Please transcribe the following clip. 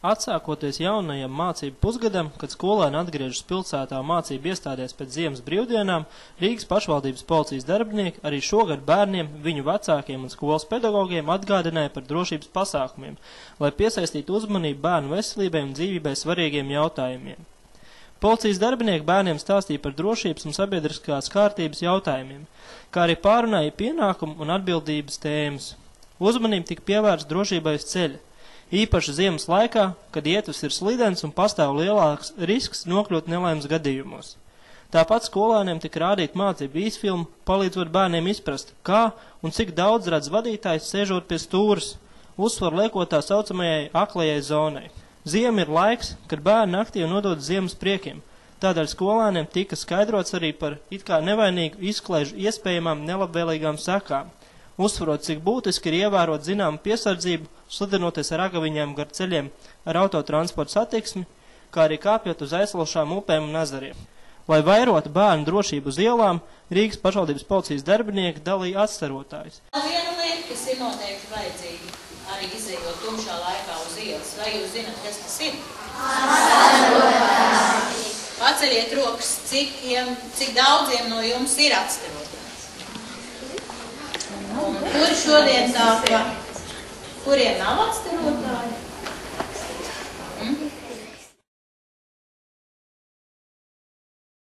Atsākoties jaunajam mācību pusgadam, kad skolēni atgriežas pilsētā mācību iestādēs pēc ziemas brīvdienām, Rīgas pašvaldības policijas darbinieki arī šogad bērniem, viņu vecākiem un skolas pedagogiem atgādināja par drošības pasākumiem, lai piesaistītu uzmanību bērnu veselībai un dzīvībai svarīgiem jautājumiem. Policijas darbinieki bērniem stāstīja par drošības un sabiedriskās kārtības jautājumiem, kā arī pārunāja pienākumu un atbildības tēmas. Uzmanība tika pievērsta drošībai uz ceļa. Īpaši ziemas laikā, kad ietvers ir slidens un pastāv lielāks risks nokļūt nelaimes gadījumos. Tāpat skolēniem tika rādīt mācību īsfilmu, palīdzot bērniem izprast, kā un cik daudz redz vadītājs sēžot pie stūras, uzsvaru liekot tā saucamajai aklajai zonai. Ziema ir laiks, kad bērni aktīvi nodod ziemas priekiem, tādēļ skolēniem tika skaidrots arī par it kā nevainīgu izklaižu iespējamām nelabvēlīgām sekām, uzsvarot, cik būtiski ir ievērot zināmu piesardzību, slidinoties ar ragaviņām gar ceļiem ar autotransporta satiksmi, kā arī kāpjot uz aizsalošām upēm un ezeriem. Lai vairotu bērnu drošību uz ielām, Rīgas pašvaldības policijas darbinieki dalīja atstarotājus. Viena lieta, kas ir noteikti vajadzīga, arī izējot tumšā laikā uz ielas. Vai jūs zināt, kas tas ir? Atstarotājs. Paceļiet rokas, cik daudziem no jums ir atstarotājs. Un kur šodien sāka? Kuriem nav atstarotāji?